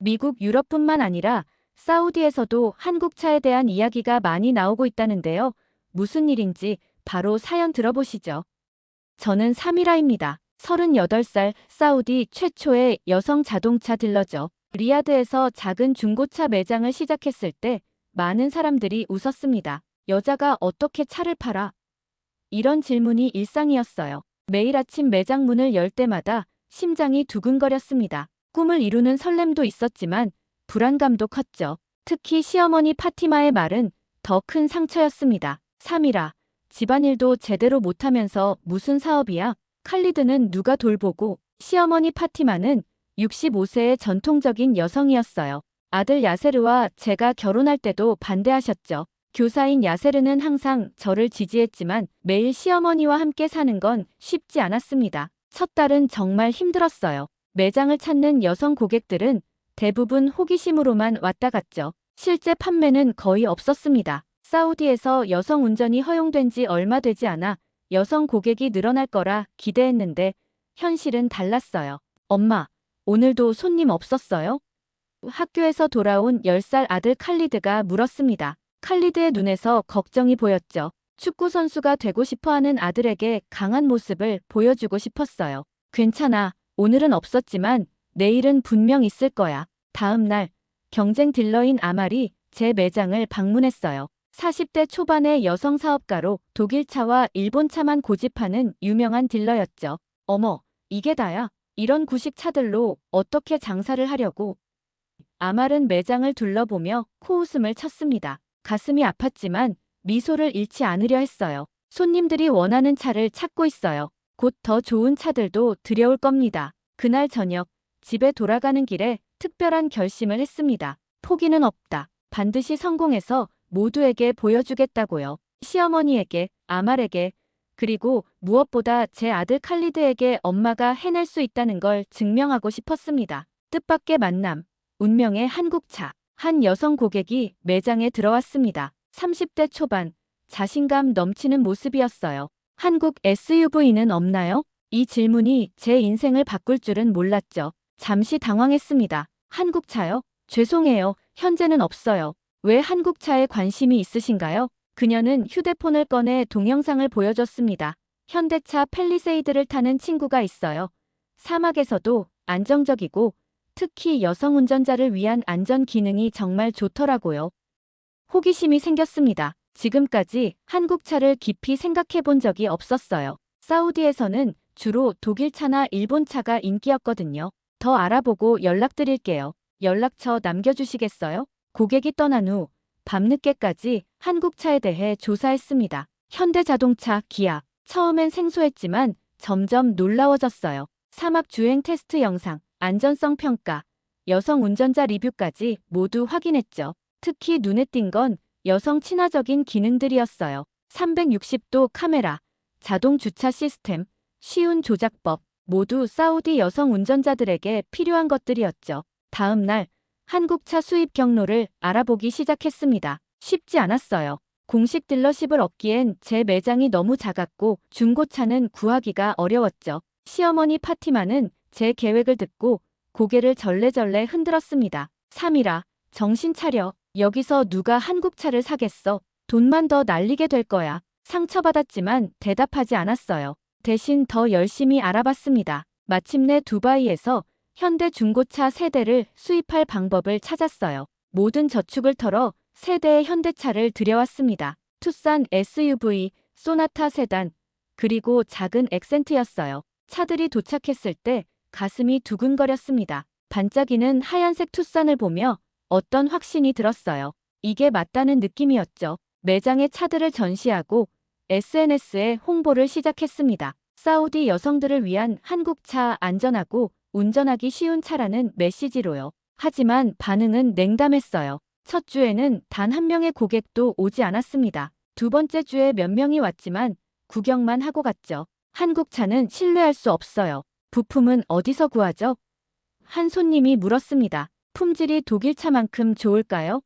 미국, 유럽뿐만 아니라 사우디에서도 한국차에 대한 이야기가 많이 나오고 있다는데요. 무슨 일인지 바로 사연 들어보시죠. 저는 사미라입니다. 38살 사우디 최초의 여성 자동차 딜러죠. 리야드에서 작은 중고차 매장을 시작했을 때 많은 사람들이 웃었습니다. 여자가 어떻게 차를 팔아? 이런 질문이 일상이었어요. 매일 아침 매장 문을 열 때마다 심장이 두근거렸습니다. 꿈을 이루는 설렘도 있었지만 불안감도 컸죠. 특히 시어머니 파티마의 말은 더 큰 상처였습니다. 3이라 집안일도 제대로 못하면서 무슨 사업이야? 칼리드는 누가 돌보고? 시어머니 파티마는 65세의 전통적인 여성이었어요. 아들 야세르와 제가 결혼할 때도 반대하셨죠. 교사인 야세르는 항상 저를 지지했지만 매일 시어머니와 함께 사는 건 쉽지 않았습니다. 첫 달은 정말 힘들었어요. 매장을 찾는 여성 고객들은 대부분 호기심으로만 왔다 갔죠. 실제 판매는 거의 없었습니다. 사우디에서 여성 운전이 허용된 지 얼마 되지 않아 여성 고객이 늘어날 거라 기대했는데 현실은 달랐어요. 엄마, 오늘도 손님 없었어요? 학교에서 돌아온 10살 아들 칼리드가 물었습니다. 칼리드의 눈에서 걱정이 보였죠. 축구 선수가 되고 싶어하는 아들에게 강한 모습을 보여주고 싶었어요. 괜찮아. 오늘은 없었지만 내일은 분명 있을 거야. 다음 날 경쟁 딜러인 아말이 제 매장을 방문했어요. 40대 초반의 여성 사업가로 독일차와 일본차만 고집하는 유명한 딜러였죠. 어머, 이게 다야? 이런 구식 차들로 어떻게 장사를 하려고? 아말은 매장을 둘러보며 코웃음을 쳤습니다. 가슴이 아팠지만 미소를 잃지 않으려 했어요. 손님들이 원하는 차를 찾고 있어요. 곧 더 좋은 차들도 들여올 겁니다. 그날 저녁 집에 돌아가는 길에 특별한 결심을 했습니다. 포기는 없다. 반드시 성공해서 모두에게 보여주겠다고요. 시어머니에게, 아말에게, 그리고 무엇보다 제 아들 칼리드에게 엄마가 해낼 수 있다는 걸 증명하고 싶었습니다. 뜻밖의 만남, 운명의 한국차. 한 여성 고객이 매장에 들어왔습니다. 30대 초반, 자신감 넘치는 모습이었어요. 한국 SUV는 없나요? 이 질문이 제 인생을 바꿀 줄은 몰랐죠. 잠시 당황했습니다. 한국차요? 죄송해요. 현재는 없어요. 왜 한국차에 관심이 있으신가요? 그녀는 휴대폰을 꺼내 동영상을 보여줬습니다. 현대차 팰리세이드를 타는 친구가 있어요. 사막에서도 안정적이고 특히 여성 운전자를 위한 안전 기능이 정말 좋더라고요. 호기심이 생겼습니다. 지금까지 한국차를 깊이 생각해 본 적이 없었어요. 사우디에서는 주로 독일차나 일본차가 인기였거든요. 더 알아보고 연락드릴게요. 연락처 남겨주시겠어요? 고객이 떠난 후 밤늦게까지 한국차에 대해 조사했습니다. 현대자동차, 기아. 처음엔 생소했지만 점점 놀라워졌어요. 사막 주행 테스트 영상, 안전성 평가, 여성 운전자 리뷰까지 모두 확인했죠. 특히 눈에 띈 건 여성 친화적인 기능들이었어요. 360도 카메라, 자동 주차 시스템, 쉬운 조작법, 모두 사우디 여성 운전자들에게 필요한 것들이었죠. 다음 날 한국차 수입 경로를 알아보기 시작했습니다. 쉽지 않았어요. 공식 딜러십을 얻기엔 제 매장이 너무 작았고 중고차는 구하기가 어려웠죠. 시어머니 파티마는 제 계획을 듣고 고개를 절레절레 흔들었습니다. 3이라, 정신 차려. 여기서 누가 한국차를 사겠어. 돈만 더 날리게 될 거야. 상처받았지만 대답하지 않았어요. 대신 더 열심히 알아봤습니다. 마침내 두바이에서 현대 중고차 세대를 수입할 방법을 찾았어요. 모든 저축을 털어 세대의 현대차를 들여왔습니다. 투싼 SUV, 소나타 세단, 그리고 작은 액센트였어요. 차들이 도착했을 때 가슴이 두근거렸습니다. 반짝이는 하얀색 투싼을 보며 어떤 확신이 들었어요. 이게 맞다는 느낌이었죠. 매장에 차들을 전시하고 SNS에 홍보를 시작했습니다. 사우디 여성들을 위한 한국차, 안전하고 운전하기 쉬운 차라는 메시지로요. 하지만 반응은 냉담했어요. 첫 주에는 단 한 명의 고객도 오지 않았습니다. 두 번째 주에 몇 명이 왔지만 구경만 하고 갔죠. 한국차는 신뢰할 수 없어요. 부품은 어디서 구하죠? 한 손님이 물었습니다. 품질이 독일차만큼 좋을까요?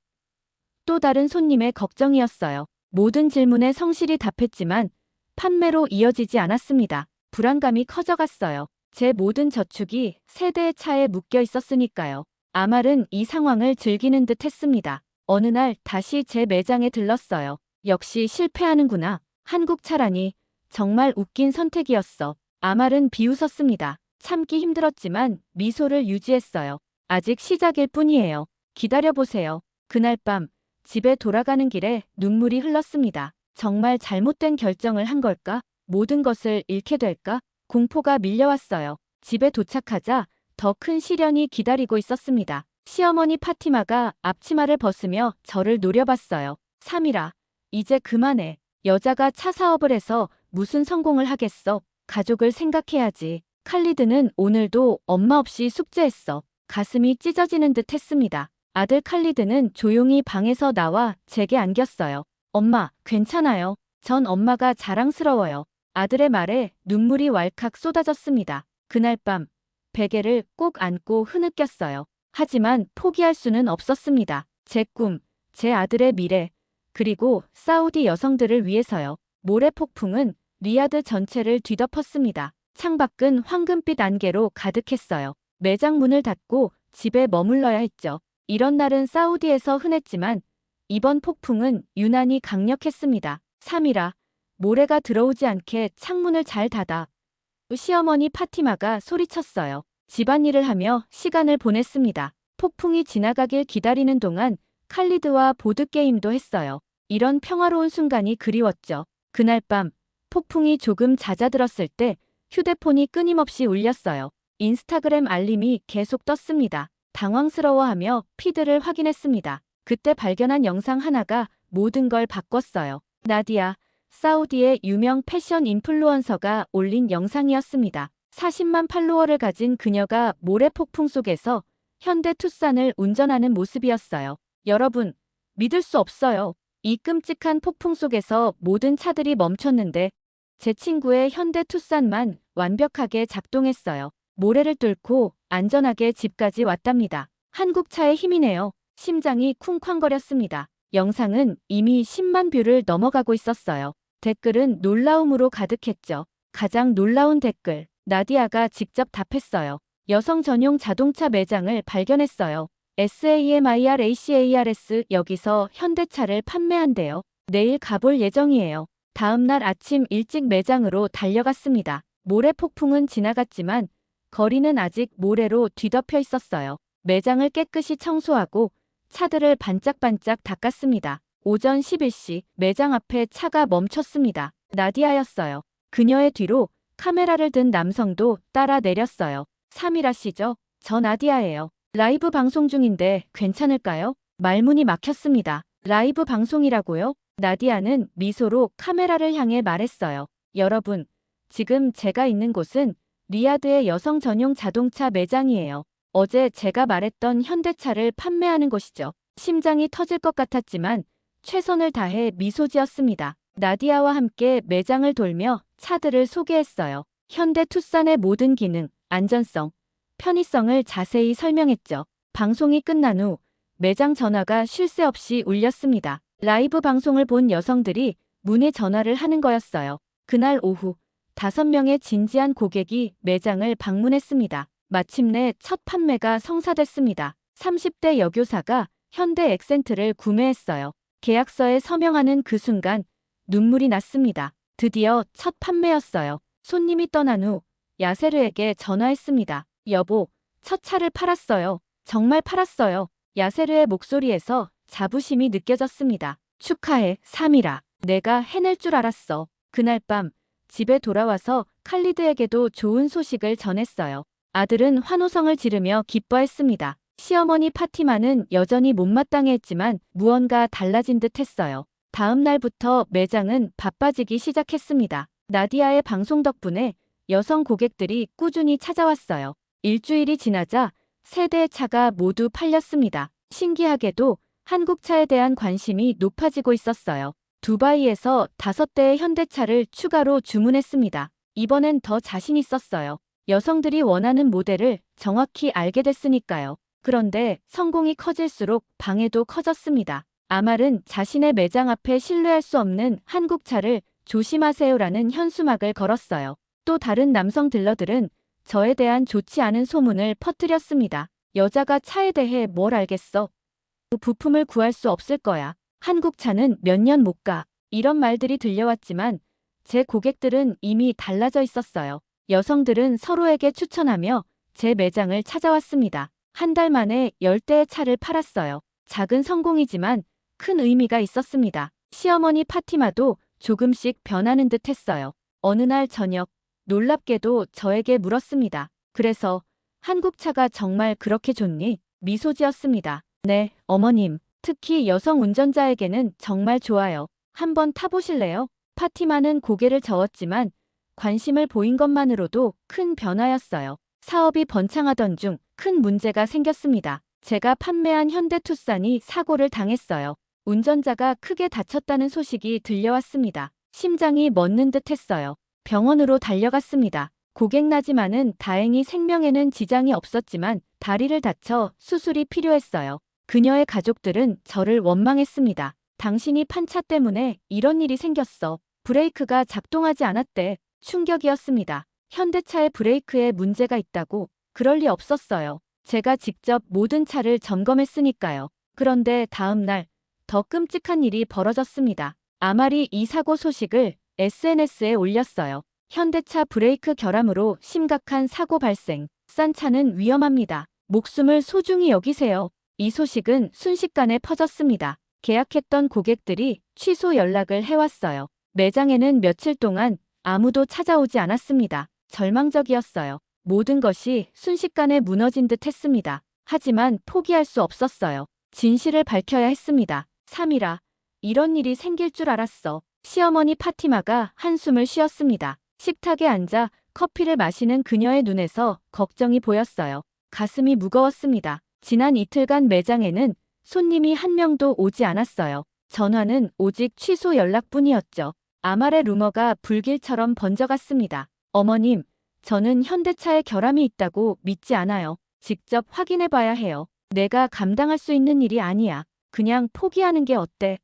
또 다른 손님의 걱정이었어요. 모든 질문에 성실히 답했지만 판매로 이어지지 않았습니다. 불안감이 커져갔어요. 제 모든 저축이 세대의 차에 묶여 있었으니까요. 아말은 이 상황을 즐기는 듯 했습니다. 어느 날 다시 제 매장에 들렀어요. 역시 실패하는구나. 한국차라니. 정말 웃긴 선택이었어. 아말은 비웃었습니다. 참기 힘들었지만 미소를 유지했어요. 아직 시작일 뿐이에요. 기다려보세요. 그날 밤 집에 돌아가는 길에 눈물이 흘렀습니다. 정말 잘못된 결정을 한 걸까? 모든 것을 잃게 될까? 공포가 밀려왔어요. 집에 도착하자 더 큰 시련이 기다리고 있었습니다. 시어머니 파티마가 앞치마를 벗으며 저를 노려봤어요. 사미라, 이제 그만해. 여자가 차 사업을 해서 무슨 성공을 하겠어? 가족을 생각해야지. 칼리드는 오늘도 엄마 없이 숙제했어. 가슴이 찢어지는 듯 했습니다. 아들 칼리드는 조용히 방에서 나와 제게 안겼어요. 엄마, 괜찮아요. 전 엄마가 자랑스러워요. 아들의 말에 눈물이 왈칵 쏟아졌습니다. 그날 밤 베개를 꼭 안고 흐느꼈어요. 하지만 포기할 수는 없었습니다. 제 꿈, 제 아들의 미래, 그리고 사우디 여성들을 위해서요. 모래 폭풍은 리야드 전체를 뒤덮었습니다. 창밖은 황금빛 안개로 가득했어요. 매장 문을 닫고 집에 머물러야 했죠. 이런 날은 사우디에서 흔했지만 이번 폭풍은 유난히 강력했습니다. 3이라 모래가 들어오지 않게 창문을 잘 닫아. 시어머니 파티마가 소리쳤어요. 집안일을 하며 시간을 보냈습니다. 폭풍이 지나가길 기다리는 동안 칼리드와 보드게임도 했어요. 이런 평화로운 순간이 그리웠죠. 그날 밤 폭풍이 조금 잦아들었을 때 휴대폰이 끊임없이 울렸어요. 인스타그램 알림이 계속 떴습니다. 당황스러워하며 피드를 확인했습니다. 그때 발견한 영상 하나가 모든 걸 바꿨어요. 나디아, 사우디의 유명 패션 인플루언서가 올린 영상이었습니다. 40만 팔로워를 가진 그녀가 모래 폭풍 속에서 현대 투싼을 운전하는 모습이었어요. 여러분, 믿을 수 없어요. 이 끔찍한 폭풍 속에서 모든 차들이 멈췄는데 제 친구의 현대 투싼만 완벽하게 작동했어요. 모래를 뚫고 안전하게 집까지 왔답니다. 한국 차의 힘이네요. 심장이 쿵쾅거렸습니다. 영상은 이미 10만 뷰를 넘어가고 있었어요. 댓글은 놀라움으로 가득했죠. 가장 놀라운 댓글, 나디아가 직접 답했어요. 여성 전용 자동차 매장을 발견했어요. SAMIRACARS 여기서 현대차를 판매한대요. 내일 가볼 예정이에요. 다음 날 아침 일찍 매장으로 달려갔습니다. 모래 폭풍은 지나갔지만 거리는 아직 모래로 뒤덮여 있었어요. 매장을 깨끗이 청소하고 차들을 반짝반짝 닦았습니다. 오전 11시 매장 앞에 차가 멈췄습니다. 나디아였어요. 그녀의 뒤로 카메라를 든 남성도 따라 내렸어요. 3이라 씨죠? 저 나디아예요. 라이브 방송 중인데 괜찮을까요? 말문이 막혔습니다. 라이브 방송이라고요? 나디아는 미소로 카메라를 향해 말했어요. 여러분, 지금 제가 있는 곳은 리야드의 여성 전용 자동차 매장이에요. 어제 제가 말했던 현대차를 판매하는 곳이죠. 심장이 터질 것 같았지만 최선을 다해 미소 지었습니다. 나디아와 함께 매장을 돌며 차들을 소개했어요. 현대 투싼의 모든 기능, 안전성, 편의성을 자세히 설명했죠. 방송이 끝난 후 매장 전화가 쉴 새 없이 울렸습니다. 라이브 방송을 본 여성들이 문의 전화를 하는 거였어요. 그날 오후 5명의 진지한 고객이 매장을 방문했습니다. 마침내 첫 판매가 성사됐습니다. 30대 여교사가 현대 액센트를 구매했어요. 계약서에 서명하는 그 순간 눈물이 났습니다. 드디어 첫 판매였어요. 손님이 떠난 후 야세르에게 전화했습니다. 여보, 첫 차를 팔았어요. 정말 팔았어요. 야세르의 목소리에서 자부심이 느껴졌습니다. 축하해, 3이라. 내가 해낼 줄 알았어. 그날 밤 집에 돌아와서 칼리드에게도 좋은 소식을 전했어요. 아들은 환호성을 지르며 기뻐했습니다. 시어머니 파티마는 여전히 못마땅해 했지만 무언가 달라진 듯 했어요. 다음 날부터 매장은 바빠지기 시작했습니다. 나디아의 방송 덕분에 여성 고객들이 꾸준히 찾아왔어요. 일주일이 지나자 세 대의 차가 모두 팔렸습니다. 신기하게도 한국차에 대한 관심이 높아지고 있었어요. 두바이에서 5대의 현대차를 추가로 주문했습니다. 이번엔 더 자신 있었어요. 여성들이 원하는 모델을 정확히 알게 됐으니까요. 그런데 성공이 커질수록 방해도 커졌습니다. 아말은 자신의 매장 앞에 신뢰할 수 없는 한국차를 조심하세요라는 현수막을 걸었어요. 또 다른 남성 딜러들은 저에 대한 좋지 않은 소문을 퍼뜨렸습니다. 여자가 차에 대해 뭘 알겠어? 그 부품을 구할 수 없을 거야. 한국 차는 몇 년 못 가. 이런 말들이 들려왔지만 제 고객들은 이미 달라져 있었어요. 여성들은 서로에게 추천하며 제 매장을 찾아왔습니다. 한 달 만에 10대의 차를 팔았어요. 작은 성공이지만 큰 의미가 있었습니다. 시어머니 파티마도 조금씩 변하는 듯 했어요. 어느 날 저녁, 놀랍게도 저에게 물었습니다. 그래서 한국 차가 정말 그렇게 좋니? 미소 지었습니다. 네, 어머님. 특히 여성 운전자에게는 정말 좋아요. 한번 타보실래요? 파티마는 고개를 저었지만 관심을 보인 것만으로도 큰 변화였어요. 사업이 번창하던 중 큰 문제가 생겼습니다. 제가 판매한 현대 투싼이 사고를 당했어요. 운전자가 크게 다쳤다는 소식이 들려왔습니다. 심장이 멎는 듯 했어요. 병원으로 달려갔습니다. 고객 나지만은 다행히 생명에는 지장이 없었지만 다리를 다쳐 수술이 필요했어요. 그녀의 가족들은 저를 원망했습니다. 당신이 판 차 때문에 이런 일이 생겼어. 브레이크가 작동하지 않았대. 충격이었습니다. 현대차의 브레이크에 문제가 있다고? 그럴 리 없었어요. 제가 직접 모든 차를 점검했으니까요. 그런데 다음 날 더 끔찍한 일이 벌어졌습니다. 아말이 이 사고 소식을 SNS에 올렸어요. 현대차 브레이크 결함으로 심각한 사고 발생. 싼 차는 위험합니다. 목숨을 소중히 여기세요. 이 소식은 순식간에 퍼졌습니다. 계약했던 고객들이 취소 연락을 해왔어요. 매장에는 며칠 동안 아무도 찾아오지 않았습니다. 절망적이었어요. 모든 것이 순식간에 무너진 듯 했습니다. 하지만 포기할 수 없었어요. 진실을 밝혀야 했습니다. 3일아, 이런 일이 생길 줄 알았어. 시어머니 파티마가 한숨을 쉬었습니다. 식탁에 앉아 커피를 마시는 그녀의 눈에서 걱정이 보였어요. 가슴이 무거웠습니다. 지난 이틀간 매장에는 손님이 한 명도 오지 않았어요. 전화는 오직 취소 연락뿐이었죠. 아말의 루머가 불길처럼 번져갔습니다. 어머님, 저는 현대차에 결함이 있다고 믿지 않아요. 직접 확인해봐야 해요. 내가 감당할 수 있는 일이 아니야. 그냥 포기하는 게 어때?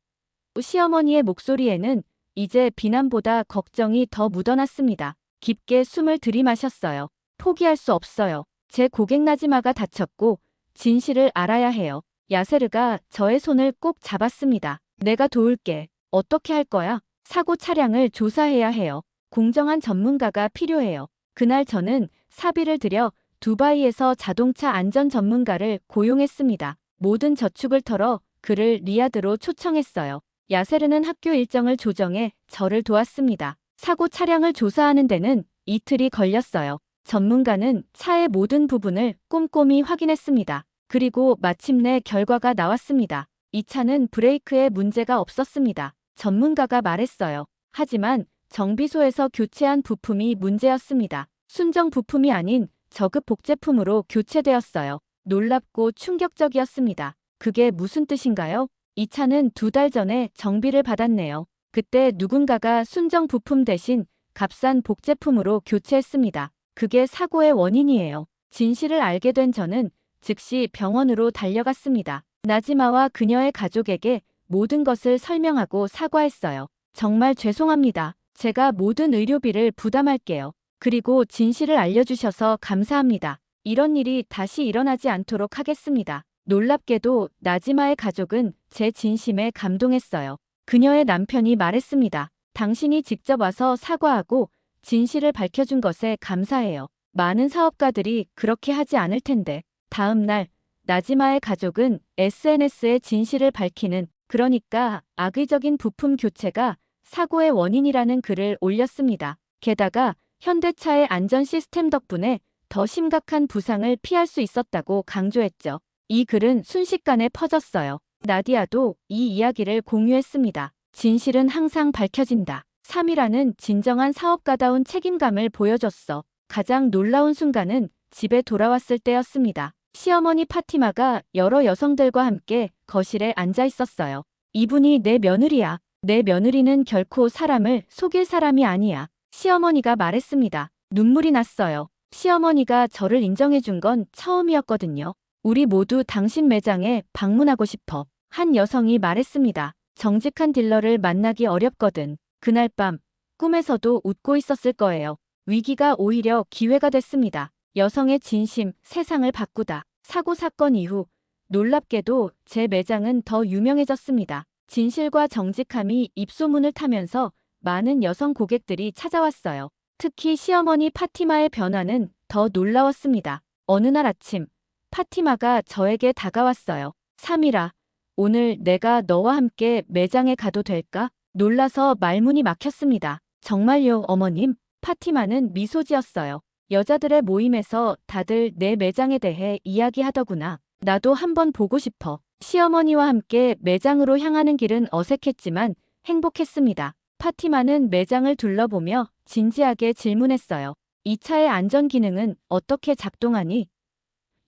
시어머니의 목소리에는 이제 비난보다 걱정이 더 묻어났습니다. 깊게 숨을 들이마셨어요. 포기할 수 없어요. 제 고객 나지마가 다쳤고 진실을 알아야 해요. 야세르가 저의 손을 꼭 잡았습니다. 내가 도울게. 어떻게 할 거야? 사고 차량을 조사해야 해요. 공정한 전문가가 필요해요. 그날 저는 사비를 들여 두바이에서 자동차 안전 전문가를 고용했습니다. 모든 저축을 털어 그를 리야드로 초청했어요. 야세르는 학교 일정을 조정해 저를 도왔습니다. 사고 차량을 조사하는 데는 이틀이 걸렸어요. 전문가는 차의 모든 부분을 꼼꼼히 확인했습니다. 그리고 마침내 결과가 나왔습니다. 이 차는 브레이크에 문제가 없었습니다. 전문가가 말했어요. 하지만 정비소에서 교체한 부품이 문제였습니다. 순정 부품이 아닌 저급 복제품으로 교체되었어요. 놀랍고 충격적이었습니다. 그게 무슨 뜻인가요? 이 차는 2달 전에 정비를 받았네요. 그때 누군가가 순정 부품 대신 값싼 복제품으로 교체했습니다. 그게 사고의 원인이에요. 진실을 알게 된 저는 즉시 병원으로 달려갔습니다. 나지마와 그녀의 가족에게 모든 것을 설명하고 사과했어요. 정말 죄송합니다. 제가 모든 의료비를 부담할게요. 그리고 진실을 알려주셔서 감사합니다. 이런 일이 다시 일어나지 않도록 하겠습니다. 놀랍게도 나지마의 가족은 제 진심에 감동했어요. 그녀의 남편이 말했습니다. 당신이 직접 와서 사과하고 진실을 밝혀준 것에 감사해요. 많은 사업가들이 그렇게 하지 않을 텐데. 다음 날 나지마의 가족은 SNS에 진실을 밝히는, 그러니까 악의적인 부품 교체가 사고의 원인이라는 글을 올렸습니다. 게다가 현대차의 안전 시스템 덕분에 더 심각한 부상을 피할 수 있었다고 강조했죠. 이 글은 순식간에 퍼졌어요. 나디아도 이 이야기를 공유했습니다. 진실은 항상 밝혀진다. 3이라는 진정한 사업가다운 책임감을 보여줬어. 가장 놀라운 순간은 집에 돌아왔을 때였습니다. 시어머니 파티마가 여러 여성들과 함께 거실에 앉아 있었어요. 이분이 내 며느리야. 내 며느리는 결코 사람을 속일 사람이 아니야. 시어머니가 말했습니다. 눈물이 났어요. 시어머니가 저를 인정해준 건 처음이었거든요. 우리 모두 당신 매장에 방문하고 싶어. 한 여성이 말했습니다. 정직한 딜러를 만나기 어렵거든. 그날 밤 꿈에서도 웃고 있었을 거예요. 위기가 오히려 기회가 됐습니다. 여성의 진심, 세상을 바꾸다. 사고 사건 이후 놀랍게도 제 매장은 더 유명해졌습니다. 진실과 정직함이 입소문을 타면서 많은 여성 고객들이 찾아왔어요. 특히 시어머니 파티마의 변화는 더 놀라웠습니다. 어느 날 아침, 파티마가 저에게 다가왔어요. 사미라, 오늘 내가 너와 함께 매장에 가도 될까? 놀라서 말문이 막혔습니다. 정말요, 어머님? 파티마는 미소 지었어요. 여자들의 모임에서 다들 내 매장에 대해 이야기하더구나. 나도 한번 보고 싶어. 시어머니와 함께 매장으로 향하는 길은 어색했지만 행복했습니다. 파티마는 매장을 둘러보며 진지하게 질문했어요. 이 차의 안전 기능은 어떻게 작동하니?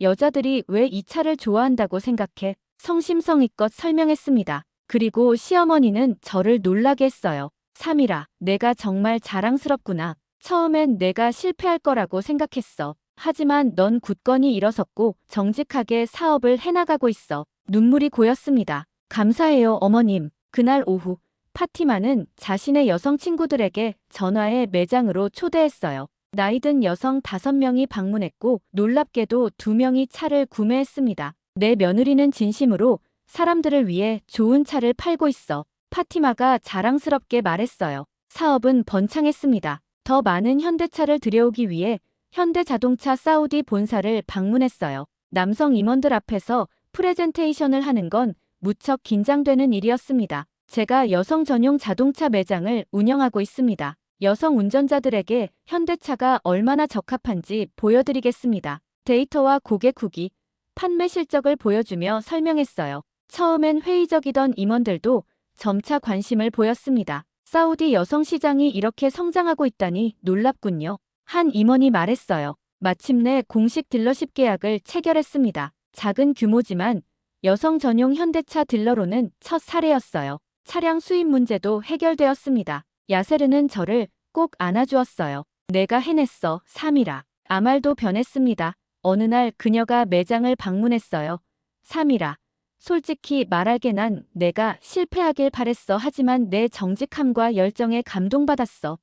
여자들이 왜 이 차를 좋아한다고 생각해? 성심성의껏 설명했습니다. 그리고 시어머니는 저를 놀라게 했어요. 사미라, 내가 정말 자랑스럽구나. 처음엔 내가 실패할 거라고 생각했어. 하지만 넌 굳건히 일어섰고 정직하게 사업을 해나가고 있어. 눈물이 고였습니다. 감사해요, 어머님. 그날 오후, 파티마는 자신의 여성 친구들에게 전화해 매장으로 초대했어요. 나이든 여성 5명이 방문했고 놀랍게도 2명이 차를 구매했습니다. 내 며느리는 진심으로 사람들을 위해 좋은 차를 팔고 있어. 파티마가 자랑스럽게 말했어요. 사업은 번창했습니다. 더 많은 현대차를 들여오기 위해 현대자동차 사우디 본사를 방문했어요. 남성 임원들 앞에서 프레젠테이션을 하는 건 무척 긴장되는 일이었습니다. 제가 여성 전용 자동차 매장을 운영하고 있습니다. 여성 운전자들에게 현대차가 얼마나 적합한지 보여드리겠습니다. 데이터와 고객 후기, 판매 실적을 보여주며 설명했어요. 처음엔 회의적이던 임원들도 점차 관심을 보였습니다. 사우디 여성 시장이 이렇게 성장하고 있다니 놀랍군요. 한 임원이 말했어요. 마침내 공식 딜러십 계약을 체결했습니다. 작은 규모지만 여성 전용 현대차 딜러로는 첫 사례였어요. 차량 수입 문제도 해결되었습니다. 야세르는 저를 꼭 안아주었어요. 내가 해냈어, 사미라. 아말도 변했습니다. 어느 날 그녀가 매장을 방문했어요. 사미라, 솔직히 말하게 난 내가 실패하길 바랬어. 하지만 내 정직함과 열정에 감동받았어.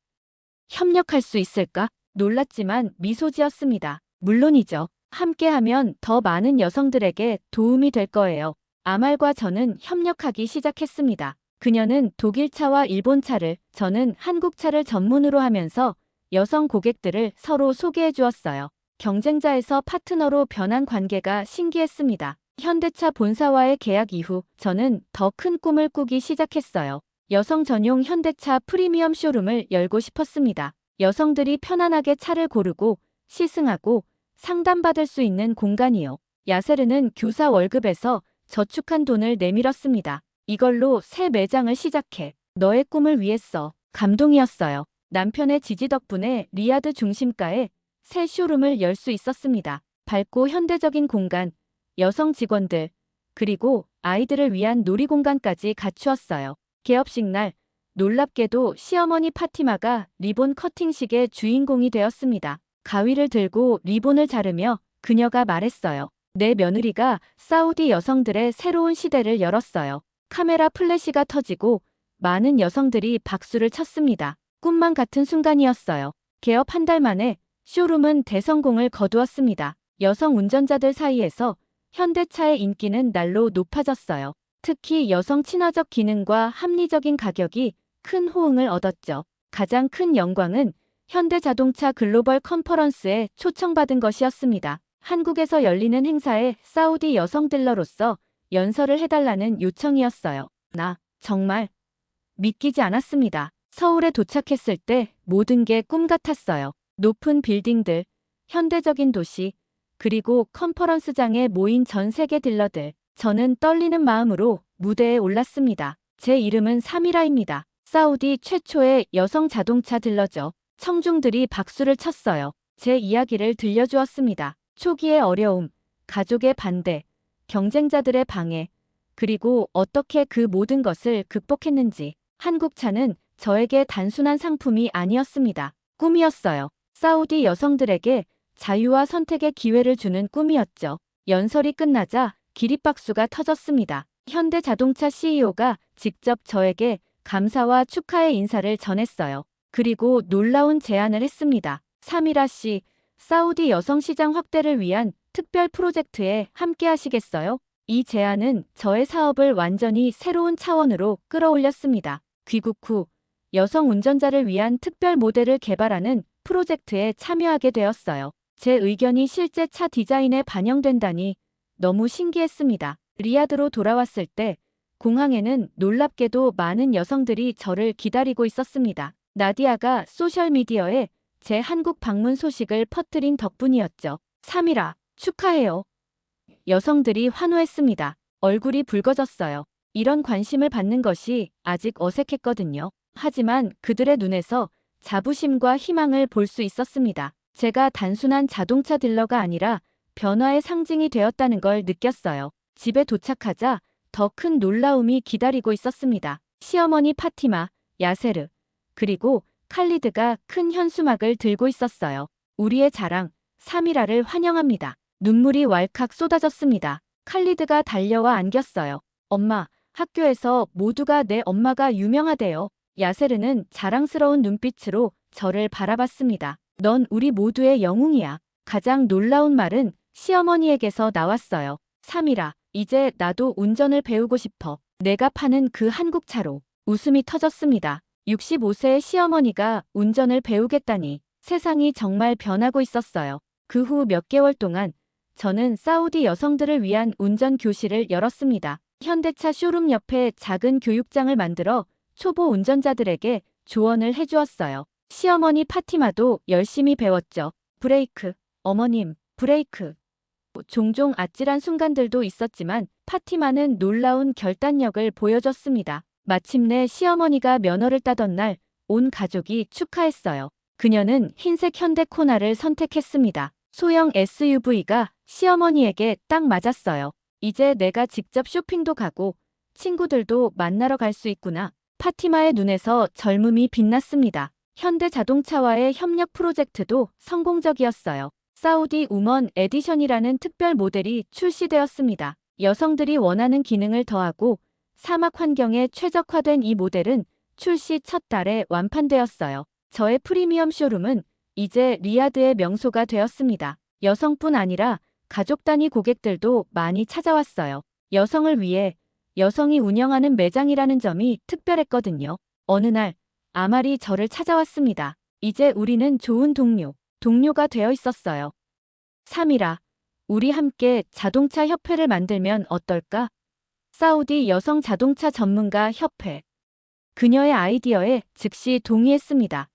협력할 수 있을까? 놀랐지만 미소 지었습니다. 물론이죠. 함께하면 더 많은 여성들에게 도움이 될 거예요. 아말과 저는 협력하기 시작했습니다. 그녀는 독일차와 일본차를, 저는 한국차를 전문으로 하면서 여성 고객들을 서로 소개해 주었어요. 경쟁자에서 파트너로 변한 관계가 신기했습니다. 현대차 본사와의 계약 이후 저는 더 큰 꿈을 꾸기 시작했어요. 여성 전용 현대차 프리미엄 쇼룸을 열고 싶었습니다. 여성들이 편안하게 차를 고르고 시승하고 상담받을 수 있는 공간이요. 야세르는 교사 월급에서 저축한 돈을 내밀었습니다. 이걸로 새 매장을 시작해. 너의 꿈을 위했어. 감동이었어요. 남편의 지지 덕분에 리야드 중심가에 새 쇼룸을 열 수 있었습니다. 밝고 현대적인 공간, 여성 직원들, 그리고 아이들을 위한 놀이공간까지 갖추었어요. 개업식 날, 놀랍게도 시어머니 파티마가 리본 커팅식의 주인공이 되었습니다. 가위를 들고 리본을 자르며 그녀가 말했어요. 내 며느리가 사우디 여성들의 새로운 시대를 열었어요. 카메라 플래시가 터지고 많은 여성들이 박수를 쳤습니다. 꿈만 같은 순간이었어요. 개업 한 달 만에 쇼룸은 대성공을 거두었습니다. 여성 운전자들 사이에서 현대차의 인기는 날로 높아졌어요. 특히 여성 친화적 기능과 합리적인 가격이 큰 호응을 얻었죠. 가장 큰 영광은 현대자동차 글로벌 컨퍼런스에 초청받은 것이었습니다. 한국에서 열리는 행사에 사우디 여성 딜러로서 연설을 해달라는 요청이었어요. 나 정말 믿기지 않았습니다. 서울에 도착했을 때 모든 게 꿈 같았어요. 높은 빌딩들, 현대적인 도시, 그리고 컨퍼런스장에 모인 전 세계 딜러들. 저는 떨리는 마음으로 무대에 올랐습니다. 제 이름은 사미라입니다. 사우디 최초의 여성 자동차 딜러죠. 청중들이 박수를 쳤어요. 제 이야기를 들려주었습니다. 초기의 어려움, 가족의 반대, 경쟁자들의 방해, 그리고 어떻게 그 모든 것을 극복했는지. 한국차는 저에게 단순한 상품이 아니었습니다. 꿈이었어요. 사우디 여성들에게 자유와 선택의 기회를 주는 꿈이었죠. 연설이 끝나자 기립박수가 터졌습니다. 현대자동차 CEO가 직접 저에게 감사와 축하의 인사를 전했어요. 그리고 놀라운 제안을 했습니다. 사미라 씨, 사우디 여성 시장 확대를 위한 특별 프로젝트에 함께 하시겠어요? 이 제안은 저의 사업을 완전히 새로운 차원으로 끌어올렸습니다. 귀국 후 여성 운전자를 위한 특별 모델을 개발하는 프로젝트에 참여하게 되었어요. 제 의견이 실제 차 디자인에 반영된다니 너무 신기했습니다. 리야드로 돌아왔을 때 공항에는 놀랍게도 많은 여성들이 저를 기다리고 있었습니다. 나디아가 소셜미디어에 제 한국 방문 소식을 퍼뜨린 덕분이었죠. 3일아, 축하해요. 여성들이 환호했습니다. 얼굴이 붉어졌어요. 이런 관심을 받는 것이 아직 어색했거든요. 하지만 그들의 눈에서 자부심과 희망을 볼 수 있었습니다. 제가 단순한 자동차 딜러가 아니라 변화의 상징이 되었다는 걸 느꼈어요. 집에 도착하자 더 큰 놀라움이 기다리고 있었습니다. 시어머니 파티마, 야세르, 그리고 칼리드가 큰 현수막을 들고 있었어요. 우리의 자랑, 사미라를 환영합니다. 눈물이 왈칵 쏟아졌습니다. 칼리드가 달려와 안겼어요. 엄마, 학교에서 모두가 내 엄마가 유명하대요. 야세르는 자랑스러운 눈빛으로 저를 바라봤습니다. 넌 우리 모두의 영웅이야. 가장 놀라운 말은 시어머니에게서 나왔어요. 사미라, 이제 나도 운전을 배우고 싶어. 내가 파는 그 한국차로. 웃음이 터졌습니다. 65세의 시어머니가 운전을 배우겠다니 세상이 정말 변하고 있었어요. 그 후 몇 개월 동안 저는 사우디 여성들을 위한 운전 교실을 열었습니다. 현대차 쇼룸 옆에 작은 교육장을 만들어 초보 운전자들에게 조언을 해주었어요. 시어머니 파티마도 열심히 배웠죠. 브레이크, 어머님, 브레이크. 종종 아찔한 순간들도 있었지만 파티마는 놀라운 결단력을 보여줬습니다. 마침내 시어머니가 면허를 따던 날 온 가족이 축하했어요. 그녀는 흰색 현대 코나를 선택했습니다. 소형 SUV가 시어머니에게 딱 맞았어요. 이제 내가 직접 쇼핑도 가고 친구들도 만나러 갈 수 있구나. 파티마의 눈에서 젊음이 빛났습니다. 현대 자동차와의 협력 프로젝트도 성공적이었어요. 사우디 우먼 에디션이라는 특별 모델이 출시되었습니다. 여성들이 원하는 기능을 더하고 사막 환경에 최적화된 이 모델은 출시 첫 달에 완판되었어요. 저의 프리미엄 쇼룸은 이제 리야드의 명소가 되었습니다. 여성뿐 아니라 가족 단위 고객들도 많이 찾아왔어요. 여성을 위해 여성이 운영하는 매장이라는 점이 특별했거든요. 어느 날 아말이 저를 찾아왔습니다. 이제 우리는 좋은 동료가 되어 있었어요. 3일아, 우리 함께 자동차 협회를 만들면 어떨까? 사우디 여성 자동차 전문가 협회. 그녀의 아이디어에 즉시 동의했습니다.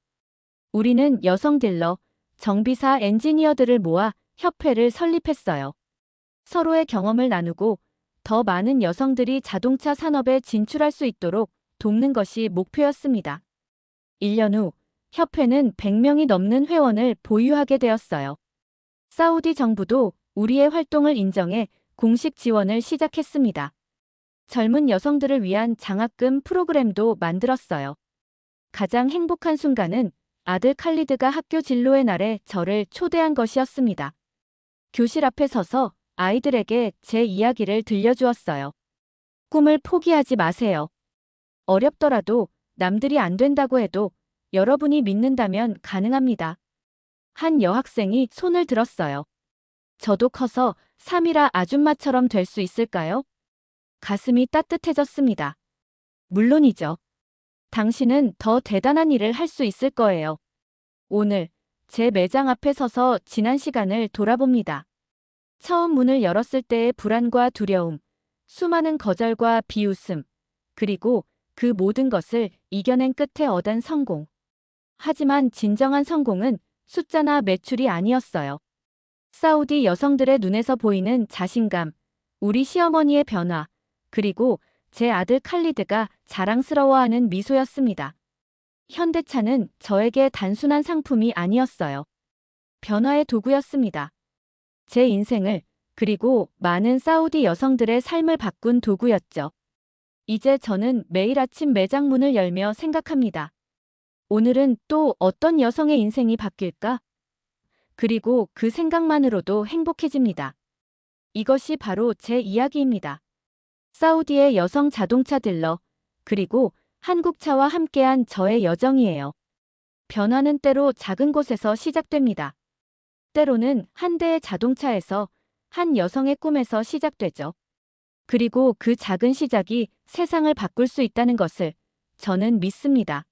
우리는 여성 딜러, 정비사 엔지니어들을 모아 협회를 설립했어요. 서로의 경험을 나누고 더 많은 여성들이 자동차 산업에 진출할 수 있도록 돕는 것이 목표였습니다. 1년 후 협회는 100명이 넘는 회원을 보유하게 되었어요. 사우디 정부도 우리의 활동을 인정해 공식 지원을 시작했습니다. 젊은 여성들을 위한 장학금 프로그램도 만들었어요. 가장 행복한 순간은 아들 칼리드가 학교 진로의 날에 저를 초대한 것이었습니다. 교실 앞에 서서 아이들에게 제 이야기를 들려주었어요. 꿈을 포기하지 마세요. 어렵더라도 남들이 안 된다고 해도 여러분이 믿는다면 가능합니다. 한 여학생이 손을 들었어요. 저도 커서 사미라 아줌마처럼 될 수 있을까요? 가슴이 따뜻해졌습니다. 물론이죠. 당신은 더 대단한 일을 할 수 있을 거예요. 오늘 제 매장 앞에 서서 지난 시간을 돌아봅니다. 처음 문을 열었을 때의 불안과 두려움, 수많은 거절과 비웃음, 그리고 그 모든 것을 이겨낸 끝에 얻은 성공. 하지만 진정한 성공은 숫자나 매출이 아니었어요. 사우디 여성들의 눈에서 보이는 자신감, 우리 시어머니의 변화, 그리고 제 아들 칼리드가 자랑스러워하는 미소였습니다. 현대차는 저에게 단순한 상품이 아니었어요. 변화의 도구였습니다. 제 인생을, 그리고 많은 사우디 여성들의 삶을 바꾼 도구였죠. 이제 저는 매일 아침 매장 문을 열며 생각합니다. 오늘은 또 어떤 여성의 인생이 바뀔까? 그리고 그 생각만으로도 행복해집니다. 이것이 바로 제 이야기입니다. 사우디의 여성 자동차 딜러, 그리고 한국차와 함께한 저의 여정이에요. 변화는 때로 작은 곳에서 시작됩니다. 때로는 한 대의 자동차에서 한 여성의 꿈에서 시작되죠. 그리고 그 작은 시작이 세상을 바꿀 수 있다는 것을 저는 믿습니다.